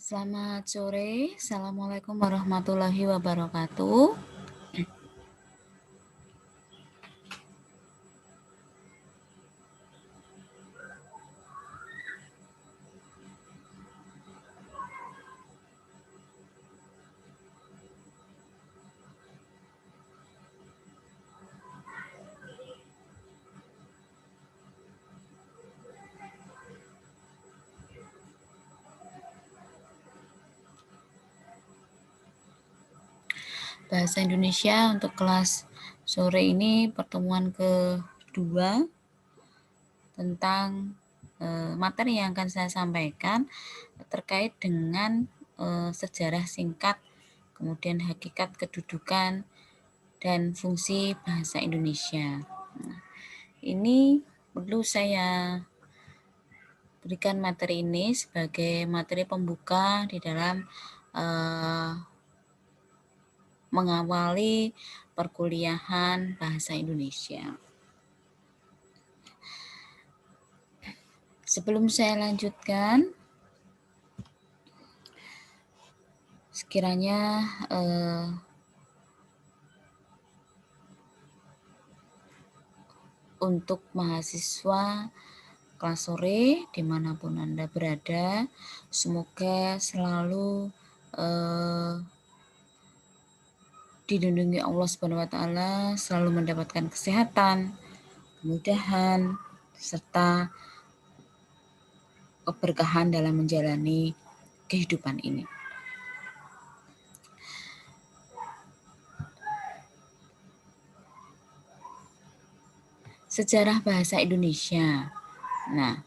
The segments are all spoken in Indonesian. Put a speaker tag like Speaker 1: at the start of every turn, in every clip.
Speaker 1: Selamat sore, Assalamualaikum warahmatullahi wabarakatuh. Bahasa Indonesia untuk kelas sore ini pertemuan kedua tentang materi yang akan saya sampaikan terkait dengan sejarah singkat, kemudian hakikat kedudukan dan fungsi bahasa Indonesia. Nah, ini perlu saya berikan materi ini sebagai materi pembuka di dalam mengawali perkuliahan bahasa Indonesia. Sebelum saya lanjutkan, sekiranya untuk mahasiswa kelas sore dimanapun Anda berada, semoga selalu dilindungi Allah Subhanahu wa Ta'ala, selalu mendapatkan kesehatan, kemudahan, serta keberkahan dalam menjalani kehidupan ini. Sejarah bahasa Indonesia. Nah,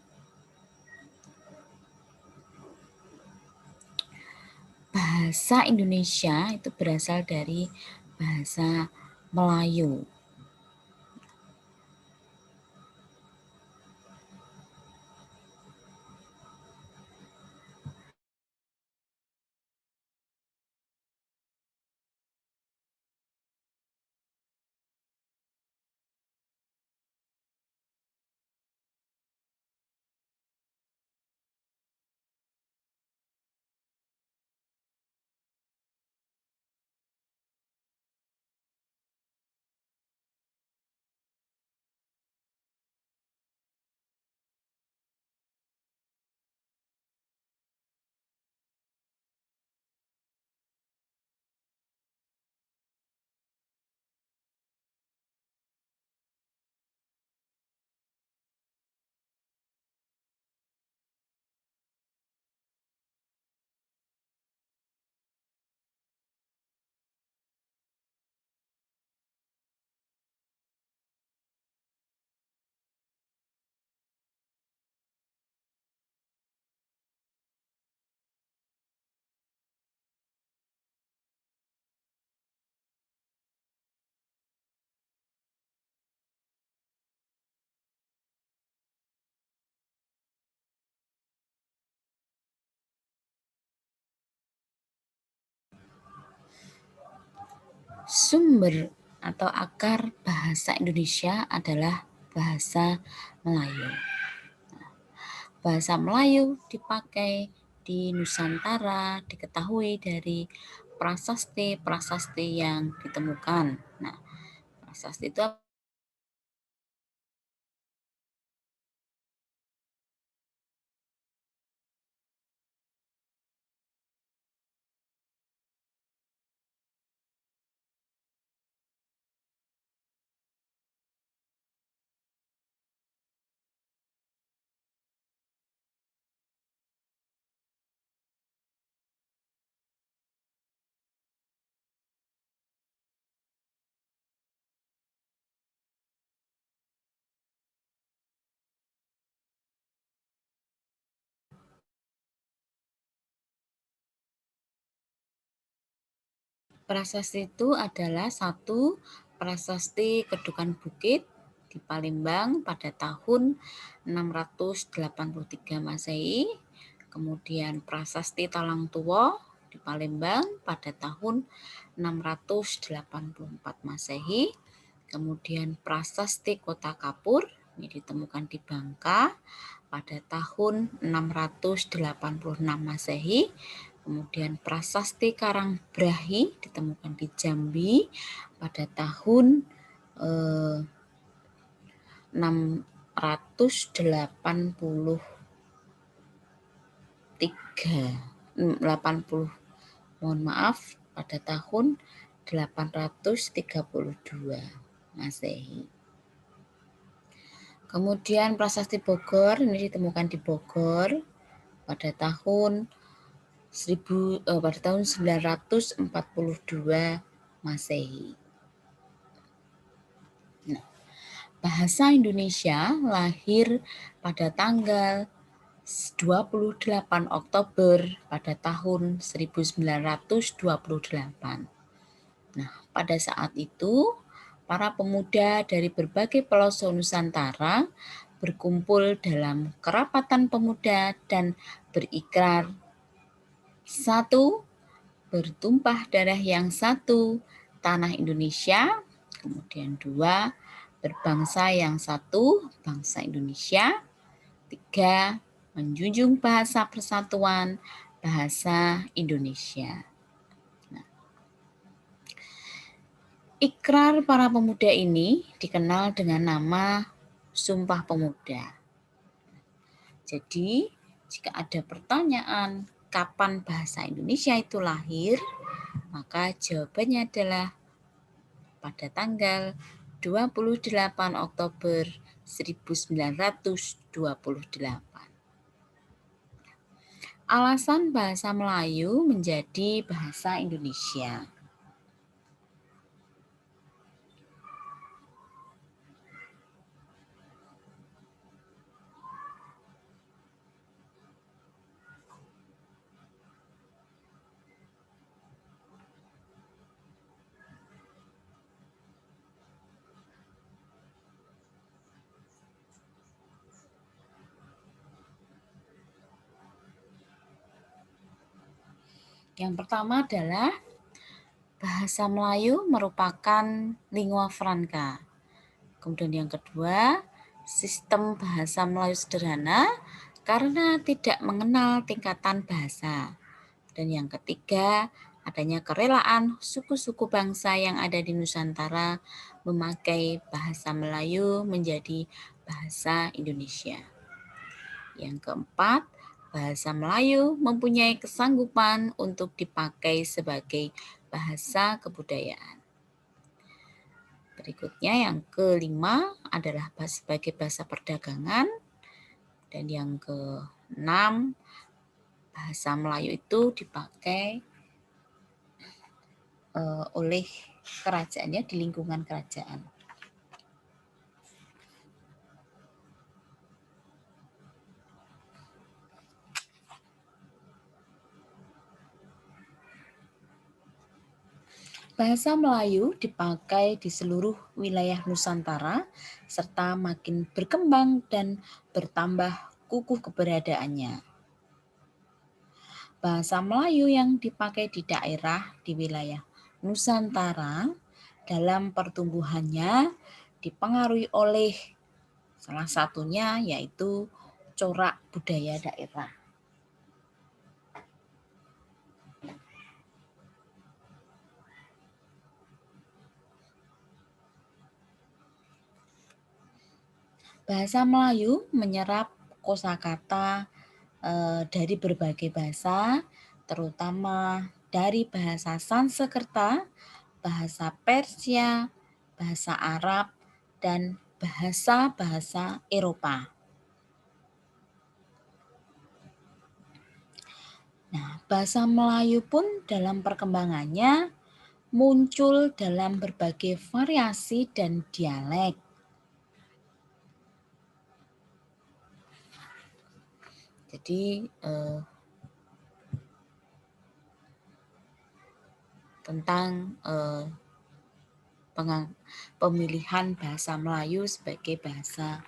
Speaker 1: bahasa Indonesia itu berasal dari bahasa Melayu. Sumber atau akar bahasa Indonesia adalah bahasa Melayu. Bahasa Melayu dipakai di Nusantara diketahui dari prasasti-prasasti yang ditemukan. Nah, prasasti itu prasasti itu adalah satu prasasti Kedukan Bukit di Palembang pada tahun 683 Masehi, kemudian prasasti Talang Tuwo di Palembang pada tahun 684 Masehi, kemudian prasasti Kota Kapur ini ditemukan di Bangka pada tahun 686 Masehi. Kemudian prasasti Karangbrahi ditemukan di Jambi pada tahun 680, mohon maaf, pada tahun 832 Masehi. Kemudian prasasti Bogor ini ditemukan di Bogor pada tahun 942 Masehi. Nah, bahasa Indonesia lahir pada tanggal 28 Oktober pada tahun 1928. Nah, pada saat itu, para pemuda dari berbagai pelosok Nusantara berkumpul dalam kerapatan pemuda dan berikrar, satu, bertumpah darah yang satu, tanah Indonesia. Kemudian dua, berbangsa yang satu, bangsa Indonesia. Tiga, menjunjung bahasa persatuan, bahasa Indonesia. Nah, ikrar para pemuda ini dikenal dengan nama Sumpah Pemuda. Jadi, jika ada pertanyaan kapan bahasa Indonesia itu lahir, maka jawabannya adalah pada tanggal 28 Oktober 1928. Alasan bahasa Melayu menjadi bahasa Indonesia. Yang pertama adalah bahasa Melayu merupakan lingua franca. Kemudian yang kedua, sistem bahasa Melayu sederhana karena tidak mengenal tingkatan bahasa. Dan yang ketiga, adanya kerelaan suku-suku bangsa yang ada di Nusantara memakai bahasa Melayu menjadi bahasa Indonesia. Yang keempat, bahasa Melayu mempunyai kesanggupan untuk dipakai sebagai bahasa kebudayaan. Berikutnya yang kelima adalah sebagai bahasa perdagangan. Dan yang keenam, bahasa Melayu itu dipakai oleh kerajaannya di lingkungan kerajaan. Bahasa Melayu dipakai di seluruh wilayah Nusantara serta makin berkembang dan bertambah kukuh keberadaannya. Bahasa Melayu yang dipakai di daerah di wilayah Nusantara dalam pertumbuhannya dipengaruhi oleh salah satunya yaitu corak budaya daerah. Bahasa Melayu menyerap kosakata dari berbagai bahasa, terutama dari bahasa Sanskerta, bahasa Persia, bahasa Arab, dan bahasa-bahasa Eropa. Nah, bahasa Melayu pun dalam perkembangannya muncul dalam berbagai variasi dan dialek. Jadi tentang pemilihan bahasa Melayu sebagai bahasa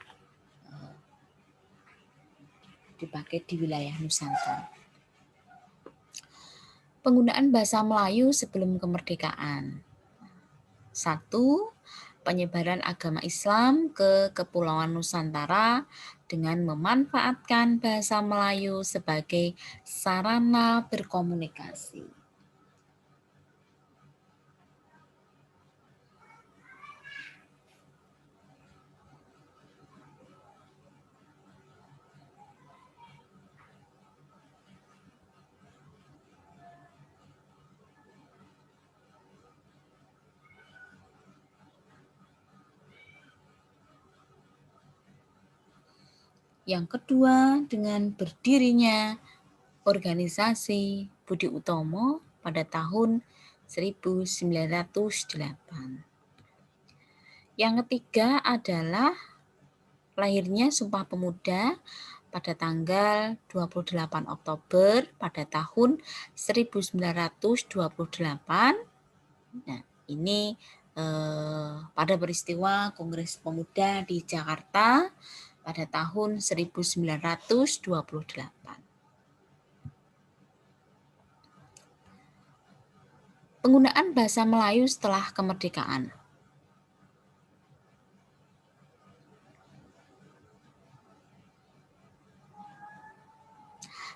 Speaker 1: dipakai di wilayah Nusantara. Penggunaan bahasa Melayu sebelum kemerdekaan. 1. penyebaran agama Islam ke Kepulauan Nusantara dengan memanfaatkan bahasa Melayu sebagai sarana berkomunikasi. Yang kedua, dengan berdirinya organisasi Budi Utomo pada tahun 1908. Yang ketiga adalah lahirnya Sumpah Pemuda pada tanggal 28 Oktober pada tahun 1928. Nah, ini pada peristiwa Kongres Pemuda di Jakarta pada tahun 1928. Penggunaan bahasa Melayu setelah kemerdekaan.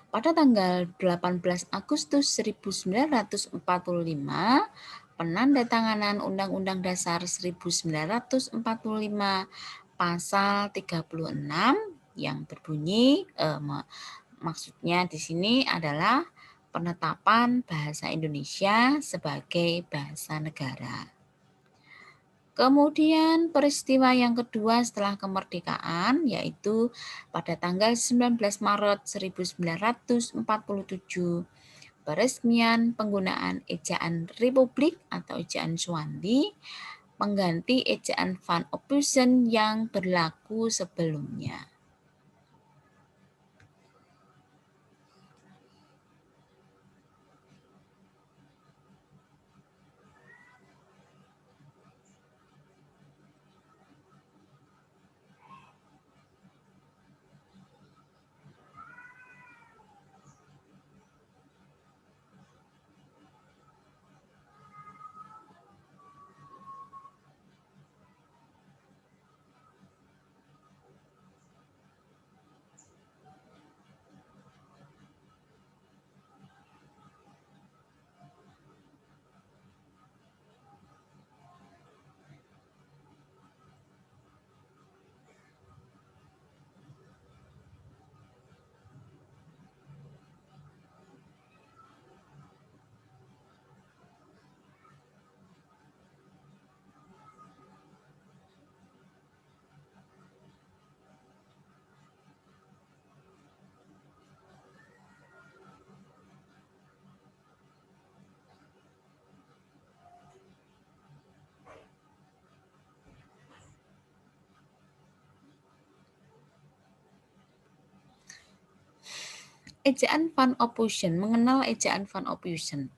Speaker 1: Pada tanggal 18 Agustus 1945, penandatanganan Undang-Undang Dasar 1945 pasal 36 yang berbunyi maksudnya di sini adalah penetapan bahasa Indonesia sebagai bahasa negara. Kemudian peristiwa yang kedua setelah kemerdekaan yaitu pada tanggal 19 Maret 1947 peresmian penggunaan ejaan Republik atau ejaan Suwandi mengganti ejaan Van Ophusen yang berlaku sebelumnya. Ejaan Van Ophusen, mengenal ejaan Van Ophusen.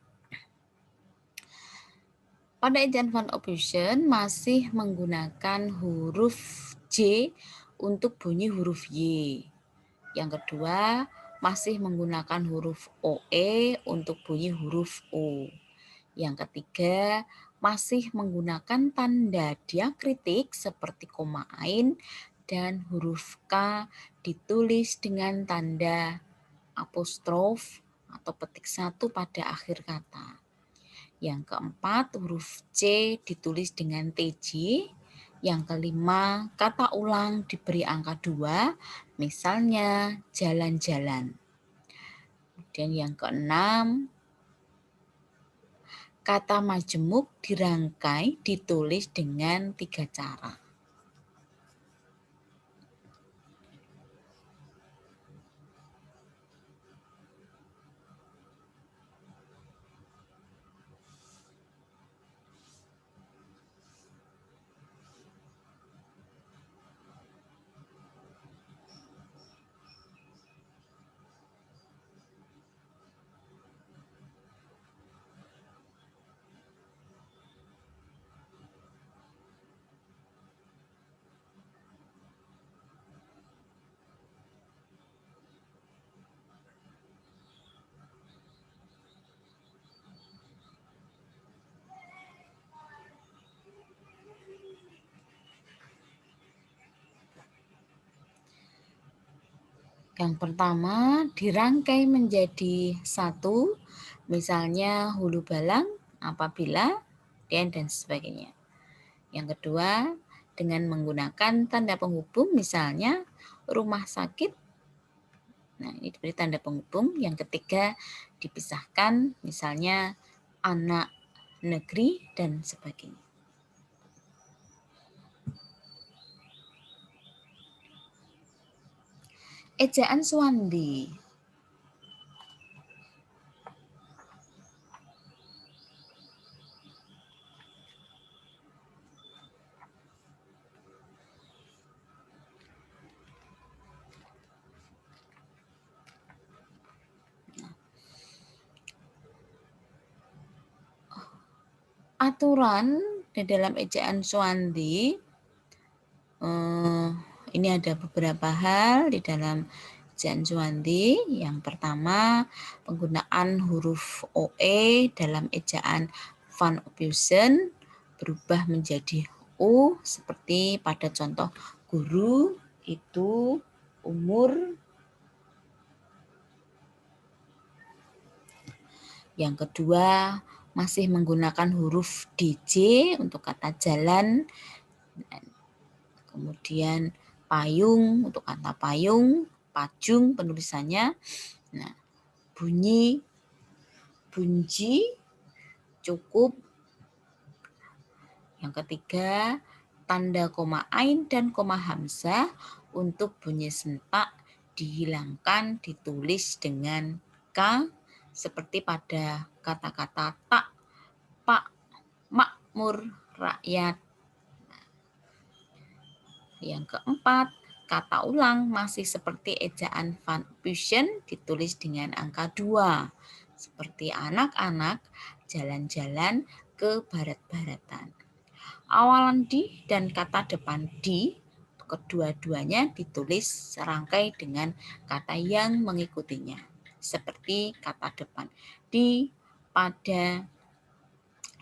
Speaker 1: Pada ejaan Van Ophusen masih menggunakan huruf J untuk bunyi huruf Y. Yang kedua, masih menggunakan huruf OE untuk bunyi huruf O. Yang ketiga, masih menggunakan tanda diakritik seperti koma ain dan huruf K ditulis dengan tanda apostrof atau petik satu pada akhir kata. Yang keempat, huruf C ditulis dengan TJ. Yang kelima, kata ulang diberi angka 2, misalnya jalan-jalan. Kemudian yang keenam, kata majemuk dirangkai ditulis dengan 3 cara. Yang pertama dirangkai menjadi satu, misalnya hulu balang, apabila, dan sebagainya. Yang kedua, dengan menggunakan tanda penghubung, misalnya rumah sakit. Nah, ini diberi tanda penghubung. Yang ketiga, dipisahkan, misalnya anak negeri dan sebagainya. Ejaan Swandi. Aturan di dalam ejaan Swandi, ini ada beberapa hal di dalam ejaan Swandi. Yang pertama, penggunaan huruf OE dalam ejaan Van Ophusen berubah menjadi U, seperti pada contoh guru, itu, umur. Yang kedua, masih menggunakan huruf DJ untuk kata jalan. Kemudian payung untuk kata payung, pajung penulisannya. Nah, bunyi, bunji, cukup. Yang ketiga, tanda koma ain dan koma hamzah untuk bunyi sentak dihilangkan, ditulis dengan K, seperti pada kata-kata tak, pak, makmur, rakyat. Yang keempat, kata ulang masih seperti ejaan Van Ophusen ditulis dengan angka 2, seperti anak-anak, jalan-jalan ke barat-baratan. Awalan di dan kata depan di, kedua-duanya ditulis serangkai dengan kata yang mengikutinya, seperti kata depan di, pada,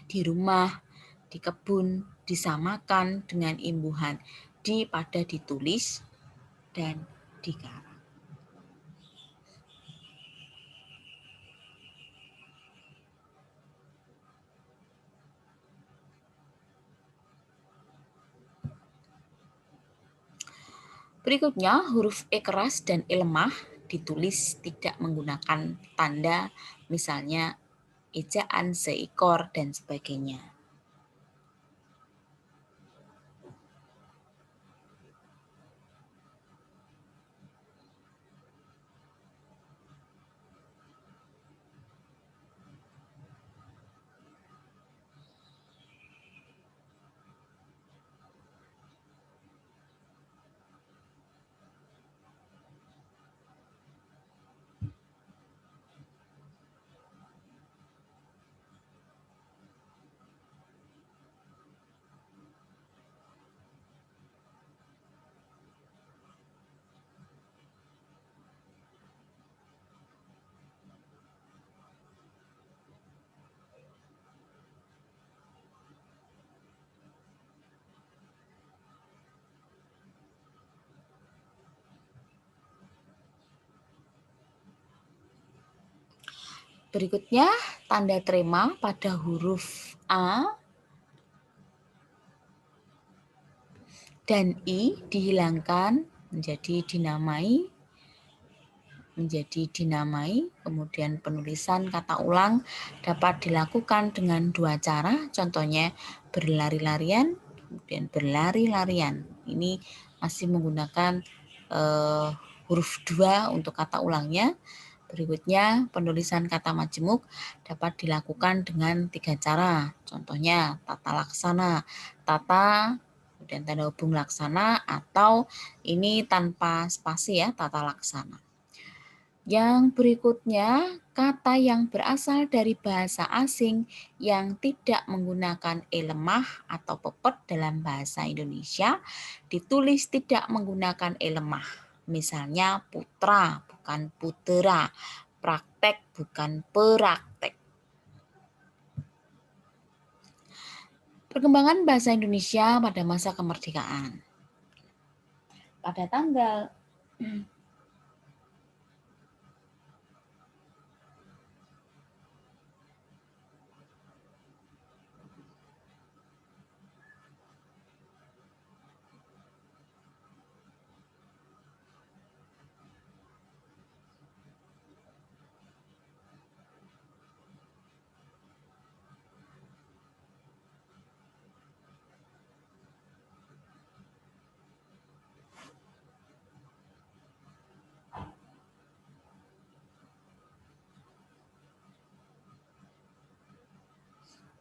Speaker 1: di rumah, di kebun, disamakan dengan imbuhan di pada ditulis dan dikarang. Berikutnya, huruf E keras dan E lemah ditulis tidak menggunakan tanda, misalnya ejaan seekor dan sebagainya. Berikutnya, tanda trema pada huruf A dan I dihilangkan menjadi dinamai. Kemudian penulisan kata ulang dapat dilakukan dengan dua cara, contohnya berlari-larian, kemudian berlari-larian. Ini masih menggunakan huruf 2 untuk kata ulangnya. Berikutnya, penulisan kata majemuk dapat dilakukan dengan 3 cara. Contohnya, tata laksana, tata, kemudian tanda hubung laksana, atau ini tanpa spasi ya, tata laksana. Yang berikutnya, kata yang berasal dari bahasa asing yang tidak menggunakan E lemah atau pepet dalam bahasa Indonesia ditulis tidak menggunakan E lemah. Misalnya putra bukan putera, praktek bukan praktek. Perkembangan bahasa Indonesia pada masa kemerdekaan. Pada tanggal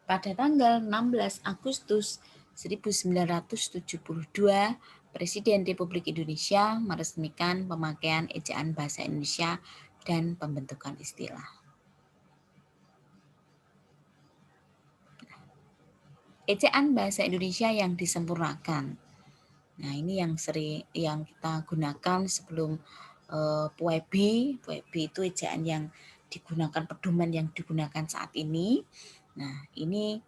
Speaker 1: Pada tanggal 16 Agustus 1972, Presiden Republik Indonesia meresmikan pemakaian ejaan bahasa Indonesia dan pembentukan istilah. Ejaan bahasa Indonesia yang disempurnakan. Nah, ini yang kita gunakan sebelum PUEBI. PUEBI itu ejaan yang digunakan, pedoman yang digunakan saat ini. Nah, ini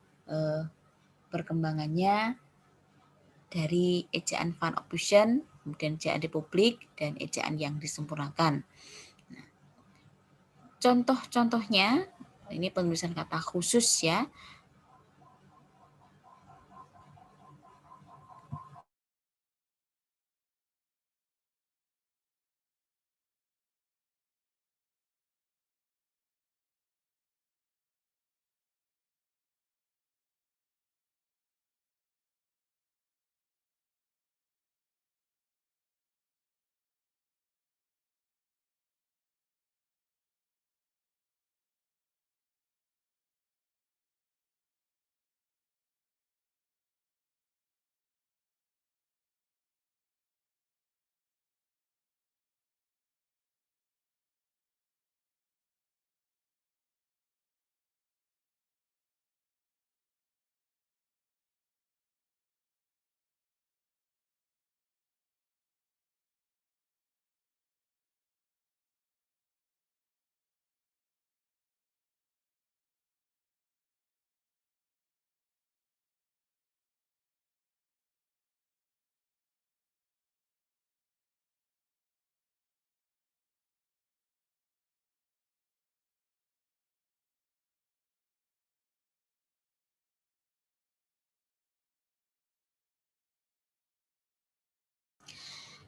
Speaker 1: perkembangannya dari ejaan Van Ophusen, kemudian ejaan Republik, dan ejaan yang disempurnakan. Nah, contoh-contohnya, ini penulisan kata khusus ya.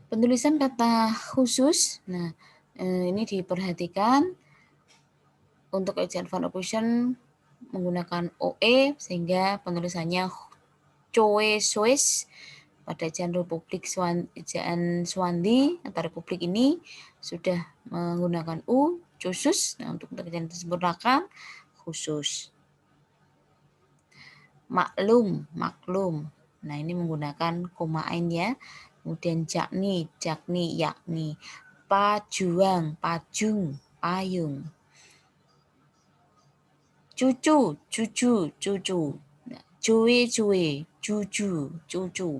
Speaker 1: Penulisan kata khusus, nah ini diperhatikan untuk ejaan Van Ophusen menggunakan OE sehingga penulisannya Choe Soes. Pada ejaan ejaan Swandi atau Republik ini sudah menggunakan U, khusus. Nah, untuk ejaan disempurnakan khusus. Maklum, maklum. Nah, ini menggunakan koma ain ya. Kemudian jakni, jakni, yakni. Pajuang, pajung, payung. Cucu, cucu, cucu. Cuwe, cuwe, cucu, cucu.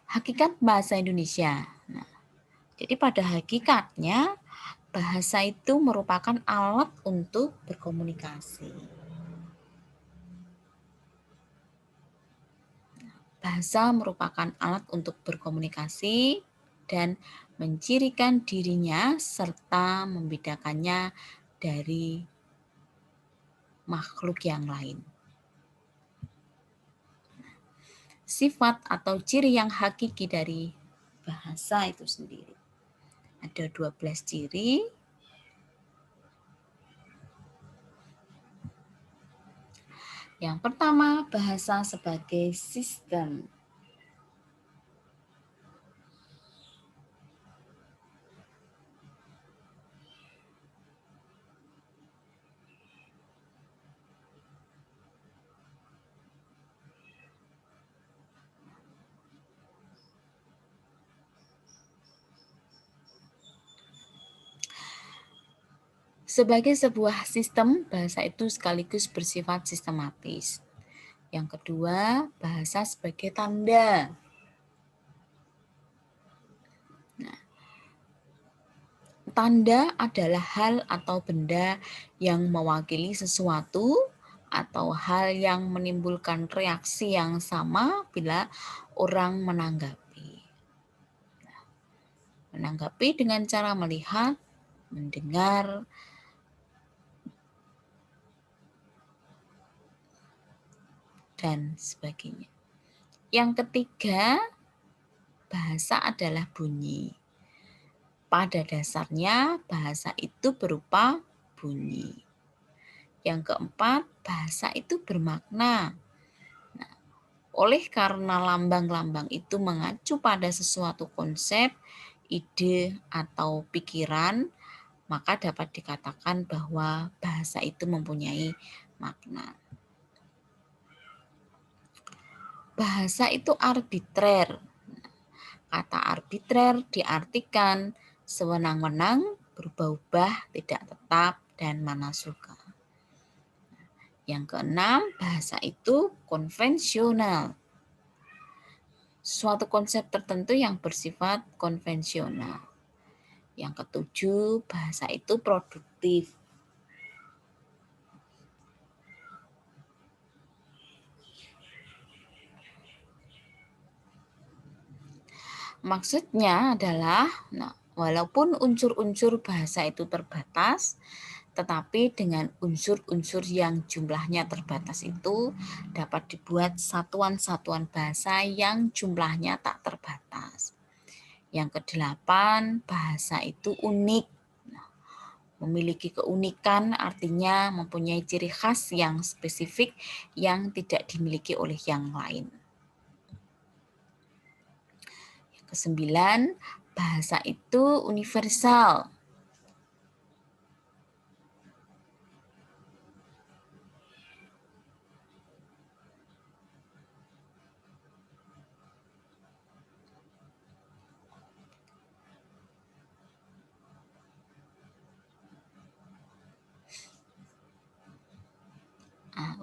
Speaker 1: Hakikat bahasa Indonesia. Nah, jadi pada hakikatnya bahasa itu merupakan alat untuk berkomunikasi. Bahasa merupakan alat untuk berkomunikasi dan mencirikan dirinya serta membedakannya dari makhluk yang lain. Sifat atau ciri yang hakiki dari bahasa itu sendiri. Ada 12 ciri. Yang pertama, bahasa sebagai sistem. Sebagai sebuah sistem, bahasa itu sekaligus bersifat sistematis. Yang kedua, bahasa sebagai tanda. Nah, tanda adalah hal atau benda yang mewakili sesuatu atau hal yang menimbulkan reaksi yang sama bila orang menanggapi. Nah, menanggapi dengan cara melihat, mendengar, dan sebagainya. Yang ketiga, bahasa adalah bunyi. Pada dasarnya, bahasa itu berupa bunyi. Yang keempat, bahasa itu bermakna. Nah, oleh karena lambang-lambang itu mengacu pada sesuatu konsep, ide, atau pikiran, maka dapat dikatakan bahwa bahasa itu mempunyai makna. Bahasa itu arbitrer. Kata arbitrer diartikan sewenang-wenang, berubah-ubah, tidak tetap, dan mana suka. Yang keenam, bahasa itu konvensional. Suatu konsep tertentu yang bersifat konvensional. Yang ketujuh, bahasa itu produktif. Maksudnya adalah, walaupun unsur-unsur bahasa itu terbatas, tetapi dengan unsur-unsur yang jumlahnya terbatas itu dapat dibuat satuan-satuan bahasa yang jumlahnya tak terbatas. Yang kedelapan, bahasa itu unik. Memiliki keunikan artinya mempunyai ciri khas yang spesifik yang tidak dimiliki oleh yang lain. Yang kesembilan, bahasa itu universal.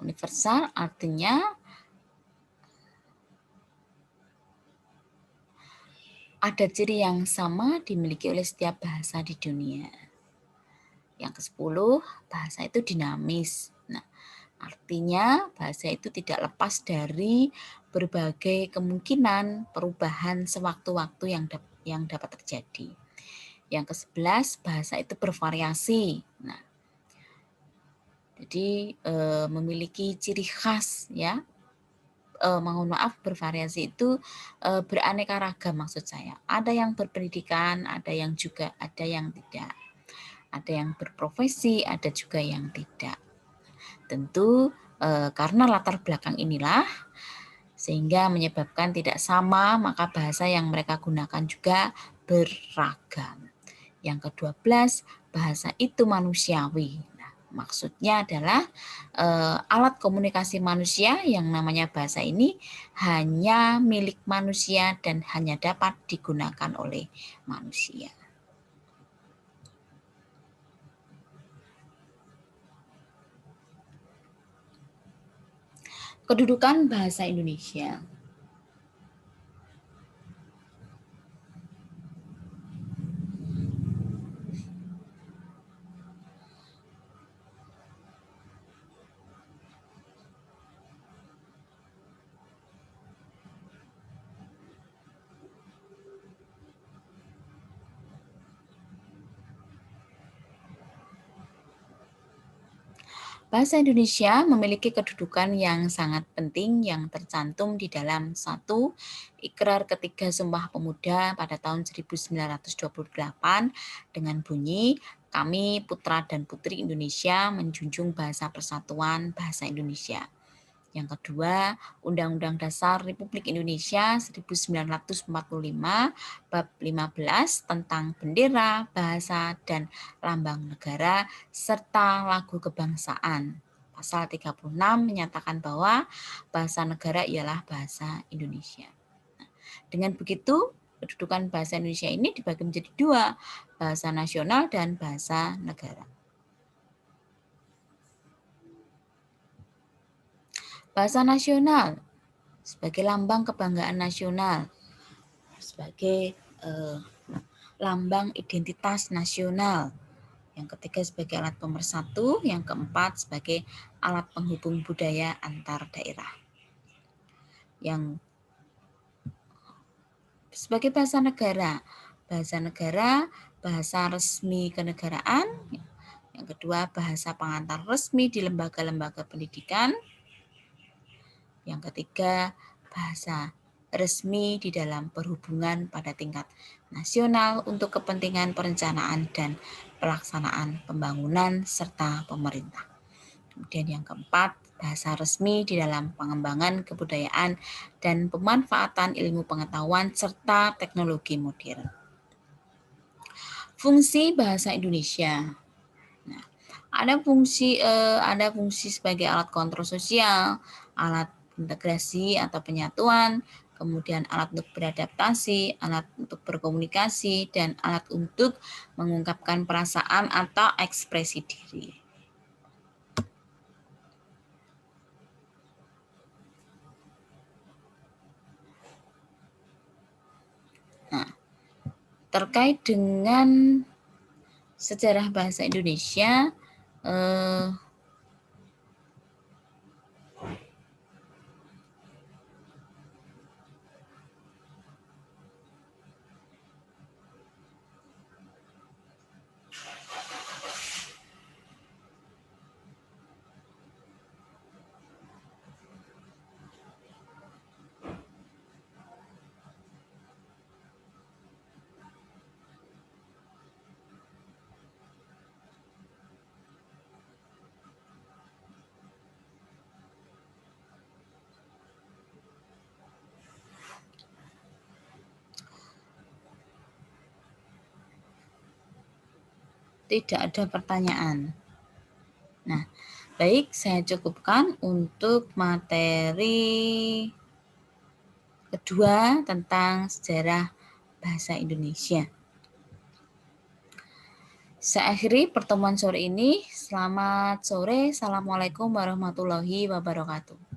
Speaker 1: Universal artinya ada ciri yang sama dimiliki oleh setiap bahasa di dunia. Yang ke-10, bahasa itu dinamis. Artinya bahasa itu tidak lepas dari berbagai kemungkinan perubahan sewaktu-waktu yang dapat terjadi. Yang ke-11, bahasa itu bervariasi. Jadi memiliki ciri khas ya. Mohon maaf, bervariasi itu beraneka ragam maksud saya. Ada yang berpendidikan, ada yang tidak. Ada yang berprofesi, ada juga yang tidak. Tentu karena latar belakang inilah sehingga menyebabkan tidak sama, maka bahasa yang mereka gunakan juga beragam. Yang ke-12, bahasa itu manusiawi. Maksudnya adalah alat komunikasi manusia yang namanya bahasa ini hanya milik manusia dan hanya dapat digunakan oleh manusia. Kedudukan bahasa Indonesia. Bahasa Indonesia memiliki kedudukan yang sangat penting yang tercantum di dalam 1. Ikrar Ketiga Sumpah Pemuda pada tahun 1928 dengan bunyi, kami putra dan putri Indonesia menjunjung bahasa persatuan bahasa Indonesia. Yang kedua, Undang-Undang Dasar Republik Indonesia 1945 bab 15 tentang bendera, bahasa, dan lambang negara serta lagu kebangsaan. Pasal 36 menyatakan bahwa bahasa negara ialah bahasa Indonesia. Dengan begitu, kedudukan bahasa Indonesia ini dibagi menjadi 2, bahasa nasional dan bahasa negara. Bahasa nasional sebagai lambang kebanggaan nasional, sebagai lambang identitas nasional. Yang ketiga sebagai alat pemersatu, yang keempat sebagai alat penghubung budaya antar daerah. Yang sebagai bahasa negara, bahasa resmi kenegaraan. Yang kedua, bahasa pengantar resmi di lembaga-lembaga pendidikan. Yang ketiga, bahasa resmi di dalam perhubungan pada tingkat nasional untuk kepentingan perencanaan dan pelaksanaan pembangunan serta pemerintah. Kemudian yang keempat, bahasa resmi di dalam pengembangan kebudayaan dan pemanfaatan ilmu pengetahuan serta teknologi modern. Fungsi bahasa Indonesia. Nah, ada fungsi sebagai alat kontrol sosial, alat integrasi atau penyatuan, kemudian alat untuk beradaptasi, alat untuk berkomunikasi, dan alat untuk mengungkapkan perasaan atau ekspresi diri. Nah, terkait dengan sejarah bahasa Indonesia, tidak ada pertanyaan. Nah, baik, saya cukupkan untuk materi kedua tentang sejarah bahasa Indonesia. Saya akhiri pertemuan sore ini. Selamat sore. Assalamualaikum warahmatullahi wabarakatuh.